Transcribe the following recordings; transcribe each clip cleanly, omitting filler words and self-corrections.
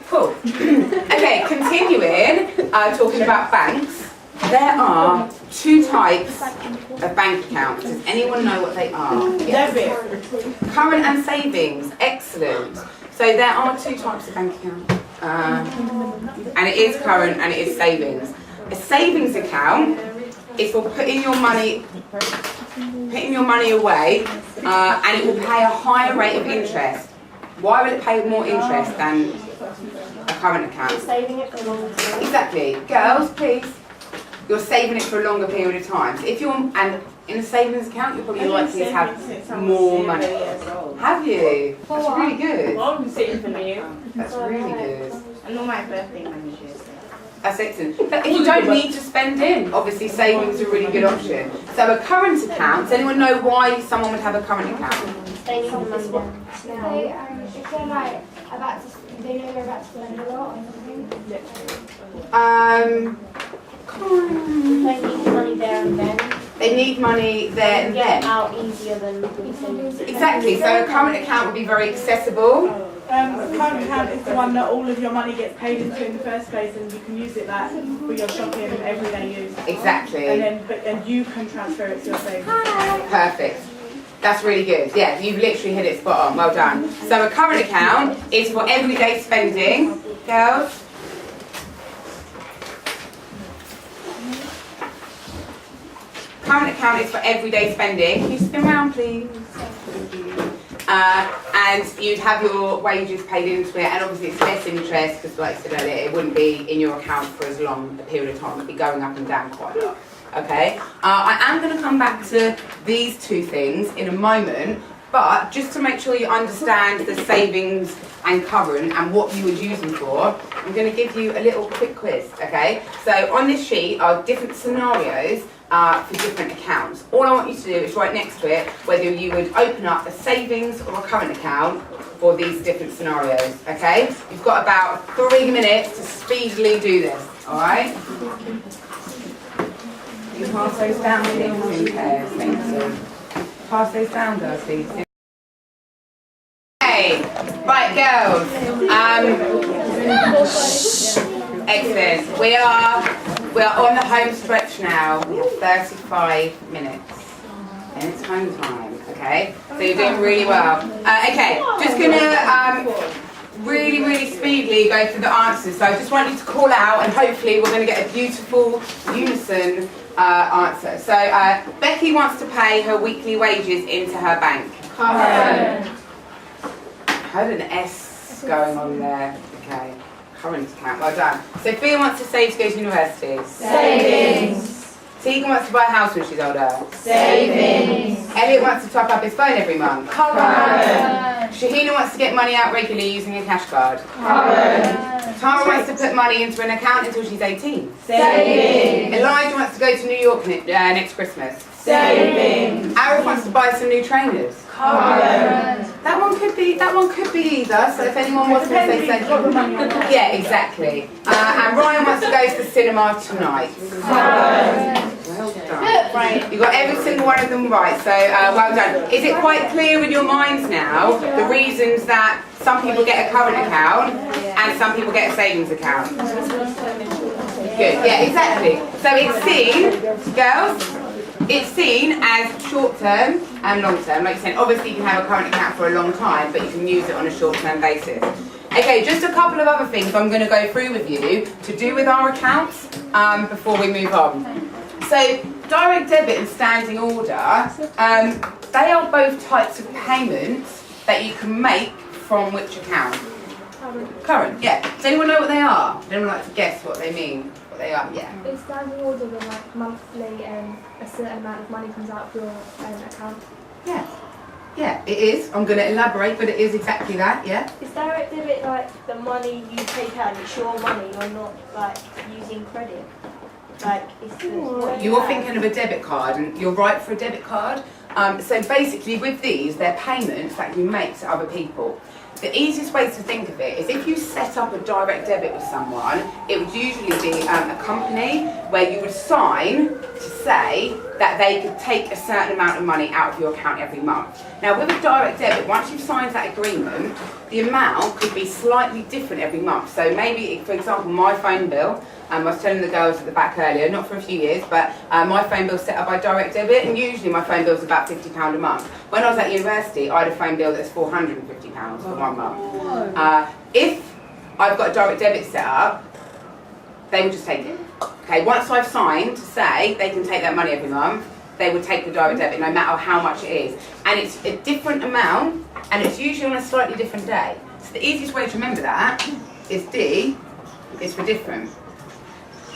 Cool. Okay, continuing, talking about banks. There are two types of bank accounts. Does anyone know what they are? Yes. Current and savings. Excellent. So there are two types of bank accounts. And it is current and it is savings. A savings account is for putting your money away, and it will pay a higher rate of interest. Why will it pay more interest than a current account? Saving it for longer time. Exactly. Girls, please. You're saving it for a longer period of time. So if you're, and in a savings account, you're probably likely to have more money. Have you? That's really good. Well, I'm saving for you. That's really good. And on my birthday money. That's excellent. But if you don't need to spend in, obviously savings is a really good option. So a current account, does anyone know why someone would have a current account? They need the money down. If they're like about to, they know they're about to spend a lot or something. They need money there and then. They need money there and Get then. out easier than savings. Exactly. So a current account would be very accessible. A current account is the one that all of your money gets paid into in the first place, and you can use it like for your shopping and everyday use. Exactly. And you can transfer it to your savings. Perfect. That's really good. Yeah, you've literally hit it spot on. Well done. So a current account is for everyday spending. Girls? Current account is for everyday spending. Can you spin around, please? And you'd have your wages paid into it, and obviously it's less interest because, like I said earlier, it wouldn't be in your account for as long a period of time. It'd be going up and down quite a lot. Okay? I am going to come back to these two things in a moment, but just to make sure you understand the savings and current and what you would use them for, I'm going to give you a little quick quiz. Okay? So on this sheet are different scenarios for different accounts. All I want you to do is write next to it whether you would open up a savings or a current account for these different scenarios, okay? You've got about 3 minutes to speedily do this, alright? You pass those down, please, pairs, thank you. Pass those down, girls, please. Okay, right, girls. Excellent. We are on the home stretch now. We have 35 minutes. And it's home time, okay? So you're doing really well. Okay, just gonna really, really speedily go through the answers. So I just want you to call out, and hopefully we're gonna get a beautiful unison answer. So Becky wants to pay her weekly wages into her bank. I heard an S going on there. Okay. Current account, well done. Sophia wants to save to go to university. Savings. Tegan wants to buy a house when she's older. Savings. Elliot wants to top up his phone every month. Current. Shahina wants to get money out regularly using a cash card. Current. Tara wants to put money into an account until she's 18. Savings. Elijah wants to go to New York next Christmas. Savings. Arif wants to buy some new trainers. Current. That one could be either. So if anyone wants to say something, yeah, exactly. And Ryan wants to go to the cinema tonight. Current. Well done. Right. You got every single one of them right. So well done. Is it quite clear in your minds now the reasons that some people get a current account and some people get a savings account? Good. Yeah, exactly. So it's seen, girls. It's seen as short-term and long-term. Like you said, obviously you can have a current account for a long time, but you can use it on a short-term basis. Okay, just a couple of other things I'm going to go through with you to do with our accounts before we move on. So, direct debit and standing order, they are both types of payments that you can make from which account? Current, yeah. Does anyone know what they are? Does anyone like to guess what they mean? What they are? Yeah. It's standing order when like monthly a certain amount of money comes out of your account. Yeah. Yeah, it is. I'm going to elaborate, but it is exactly that, yeah. Is direct debit like the money you take out and it's your money, you're not like using credit? Like, it's the You're thinking of a debit card, and you're right for a debit card. So basically with these, they're payments that you make to other people. The easiest way to think of it is if you set up a direct debit with someone, it would usually be a company where you would sign to say that they could take a certain amount of money out of your account every month. Now with a direct debit, once you've signed that agreement, the amount could be slightly different every month. So maybe, for example, my phone bill, I was telling the girls at the back earlier, not for a few years, but my phone bill's set up by direct debit, and usually my phone bill's about £50 a month. When I was at university, I had a phone bill that's £450 for 1 month. If I've got a direct debit set up, they will just take it. Okay, once I've signed to say they can take that money every month, they will take the direct debit no matter how much it is. And it's a different amount, and it's usually on a slightly different day. So the easiest way to remember that is D is for different.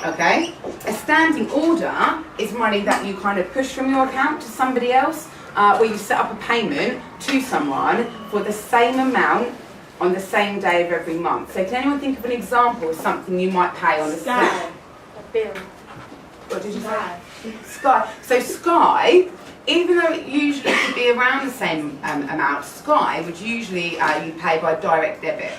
Okay? A standing order is money that you kind of push from your account to somebody else, where you set up a payment to someone for the same amount on the same day of every month. So can anyone think of an example of something you might pay on the same? Bill. What did you say? Sky. So Sky, even though it usually could be around the same amount, Sky would usually you pay by direct debit.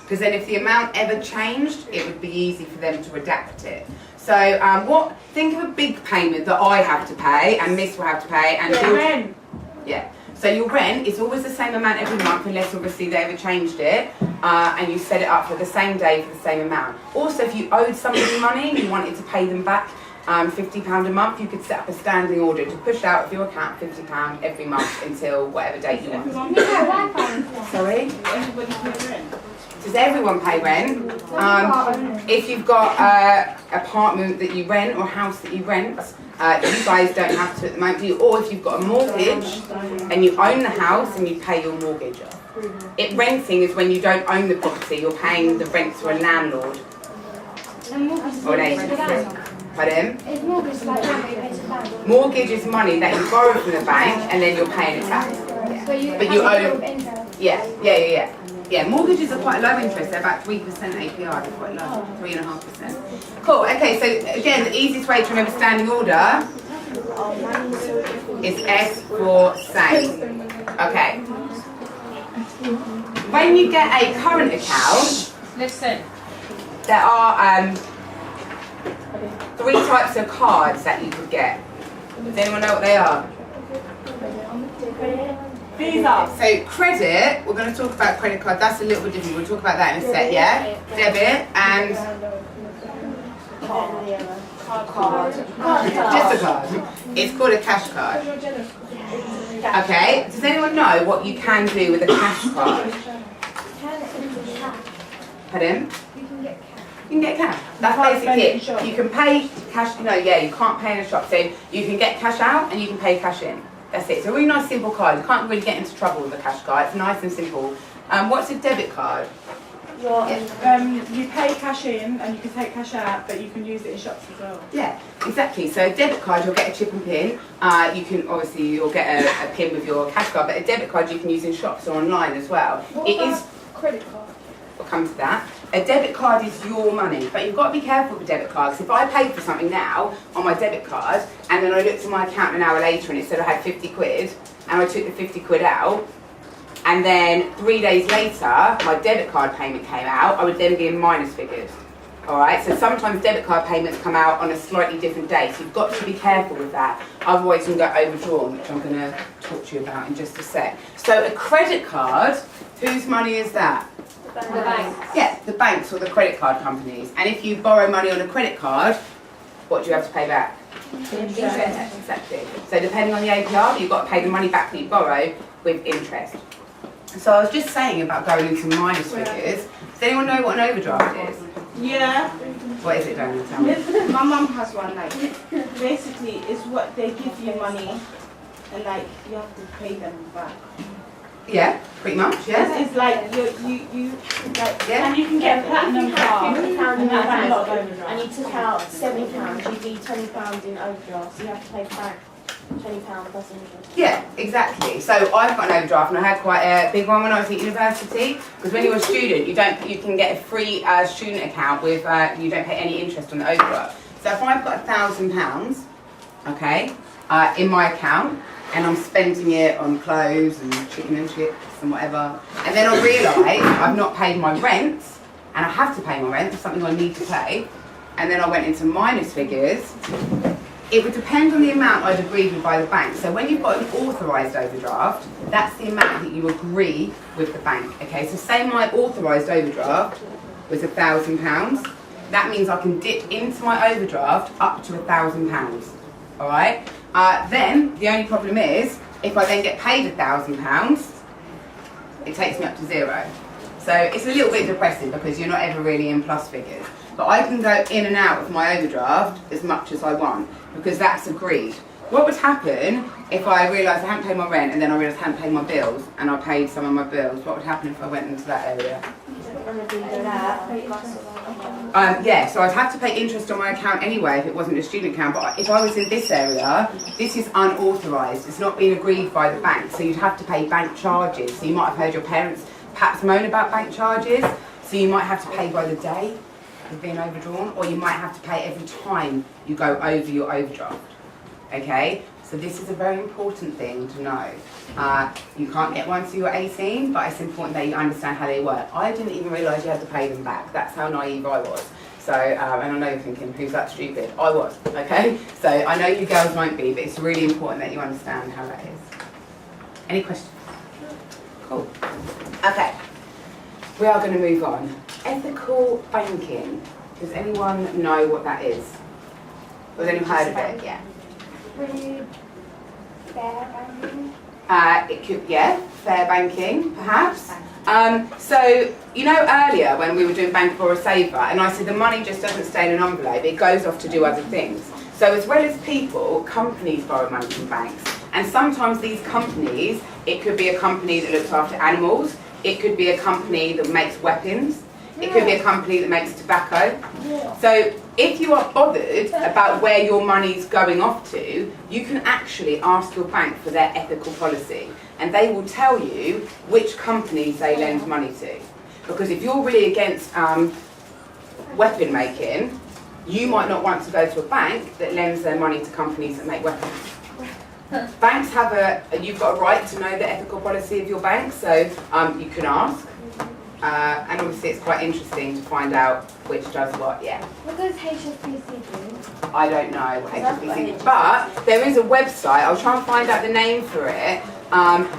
Because then if the amount ever changed, it would be easy for them to adapt it. So think of a big payment that I have to pay and Miss will have to pay. And Rent. Yeah. So your rent is always the same amount every month, unless obviously they ever changed it, and you set it up for the same day for the same amount. Also, if you owed somebody money and you wanted to pay them back £50 a month, you could set up a standing order to push out of your account £50 every month until whatever date you want. Sorry? Everybody pay rent. Does everyone pay rent? If you've got an apartment that you rent or a house that you rent, you guys don't have to at the moment, do you? Or if you've got a mortgage and you own the house and you pay your mortgage off. Renting is when you don't own the property, you're paying the rent to a landlord or an agency. Pardon? Is mortgage like that you pay to the bank? Mortgage is money that you borrow from the bank and then you're paying it back. Yeah. But you own. Yeah, mortgages are quite low interest. They're about 3% APR. They're quite low, 3.5%. Cool. Okay, so again, the easiest way to remember standing order is S for same. Okay. When you get a current account, Listen. there are 3 types of cards that you could get. Does anyone know what they are? Visa. So credit, we're going to talk about credit card. That's a little bit different. We'll talk about that in a sec, yeah? Debit and just a card. It's called a cash card. Okay. Does anyone know what you can do with a cash card? Pardon? You can get cash. That's basically it. You can pay cash. No, yeah, you can't pay in a shop. So you can get cash out and you can pay cash in. That's it. It's a really nice simple card. You can't really get into trouble with a cash card. It's nice and simple. What's a debit card? You pay cash in and you can take cash out, but you can use it in shops as well. Yeah, exactly. So a debit card, you'll get a chip and pin. You can obviously you'll get a pin with your cash card, but a debit card you can use in shops or online as well. It is credit card. We'll come to that. A debit card is your money, but you've got to be careful with debit cards. If I paid for something now on my debit card, and then I looked at my account an hour later and it said I had 50 quid, and I took the 50 quid out, and then 3 days later my debit card payment came out, I would then be in minus figures. Alright, so sometimes debit card payments come out on a slightly different day, so you've got to be careful with that. Otherwise you can get overdrawn, which I'm going to talk to you about in just a sec. So a credit card, whose money is that? The bank. Yeah, the banks or the credit card companies. And if you borrow money on a credit card, what do you have to pay back? Interest. Exactly. So depending on the APR, you've got to pay the money back that you borrow with interest. So I was just saying about going into minus figures. Does anyone know what an overdraft is? Yeah. What is it, Daniel? Tell me. My mum has one. Like, basically, it's what they give you money, and like you have to pay them back. Yeah, pretty much. Yeah. It's like you like, Yeah. and you can get a platinum card. £50 in And that's a lot of overdraft, overdraft. and you took out £70, you'd be £20 in overdraft, so you have to pay back £20 plus interest. Yeah, exactly. So I've got an overdraft, and I had quite a big one when I was at university. Because when you're a student, you can get a free student account with you don't pay any interest on the overdraft. So if I've got £1,000, okay, in my account, and I'm spending it on clothes and chicken and chips and whatever, and then I realise I've not paid my rent, and I have to pay my rent, it's something I need to pay, and then I went into minus figures, It would depend on the amount I'd agreed with by the bank. So when you've got an authorised overdraft, that's the amount that you agree with the bank. Okay, so say my authorised overdraft was £1,000. That means I can dip into my overdraft up to £1,000. All right. Then the only problem is if I then get paid £1,000, it takes me up to zero. So it's a little bit depressing because you're not ever really in plus figures. But I can go in and out of my overdraft as much as I want because that's agreed. What would happen if I realised I hadn't paid my rent and then I realised I hadn't paid my bills and I paid some of my bills? What would happen if I went into that area? Yeah, so I'd have to pay interest on my account anyway if it wasn't a student account. But if I was in this area, this is unauthorised. It's not been agreed by the bank. So you'd have to pay bank charges. So you might have heard your parents perhaps moan about bank charges. So you might have to pay by the day of being overdrawn, or you might have to pay every time you go over your overdraft. Okay, so this is a very important thing to know. You can't get one till you're 18, but it's important that you understand how they work. I didn't even realise you had to pay them back. That's how naive I was. So, and I know you're thinking, who's that stupid? I was, okay? So I know you girls won't be, but it's really important that you understand how that is. Any questions? Cool. Okay, we are going to move on. Ethical banking. Does anyone know what that is? Has anyone heard of it? Yeah. Fair banking? It could, yeah, fair banking, perhaps. So, you know earlier when we were doing Bank for a Saver, and I said the money just doesn't stay in an envelope, it goes off to do other things. So as well as people, companies borrow money from banks. And sometimes these companies, it could be a company that looks after animals, it could be a company that makes weapons, it could be a company that makes tobacco. So if you are bothered about where your money's going off to, you can actually ask your bank for their ethical policy. And they will tell you which companies they lend money to. Because if you're really against weapon making, you might not want to go to a bank that lends their money to companies that make weapons. Banks have you've got a right to know the ethical policy of your bank, so you can ask. And obviously it's quite interesting to find out which does what, yeah. What does HSBC do? I don't know what HSBC, but there is a website, I'll try and find out the name for it,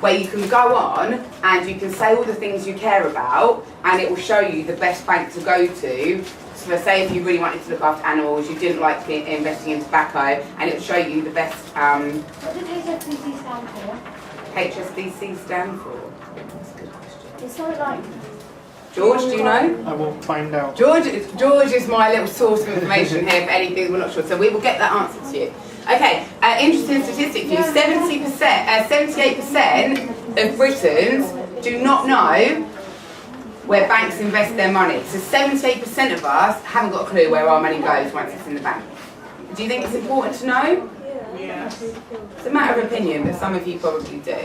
where you can go on and you can say all the things you care about and it will show you the best bank to go to. So say if you really wanted to look after animals, you didn't like investing in tobacco, and it will show you the best... What does HSBC stand for? HSBC stand for? That's a good question. It's something like... George, do you know? I will find out. George is my little source of information here for anything we're not sure, so we will get that answer to you. Okay, interesting statistic for you. 78% of Britons do not know where banks invest their money. So 78% of us haven't got a clue where our money goes once it's in the bank. Do you think it's important to know? Yeah. It's a matter of opinion, but some of you probably do.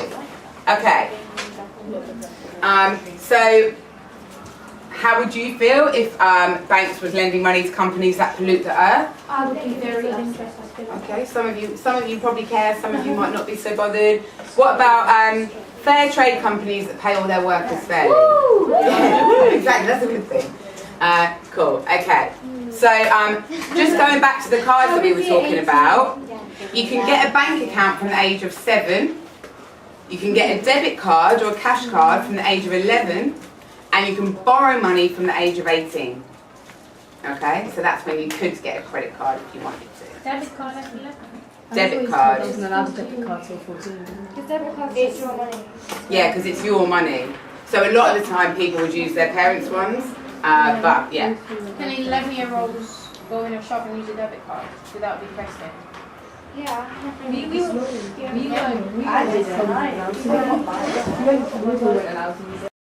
Okay. So how would you feel if banks was lending money to companies that pollute the earth? I would be very interested. Okay, some of you probably care, some of you might not be so bothered. What about fair trade companies that pay all their workers fairly? Yeah, exactly, that's a good thing. Cool, okay. So just going back to the cards that we were talking about, you can get a bank account from the age of 7, you can get a debit card or a cash card from the age of 11, and you can borrow money from the age of 18. Okay, so that's when you could get a credit card if you wanted to. Debit card at 11? Debit card. I wasn't allowed a debit card till 14. Because debit card is your money. Yeah, because it's your money. So a lot of the time people would use their parents' ones, but yeah. Can 11-year-olds go in a shop and use a debit card without requesting? Yeah. We weren't allowed to use it.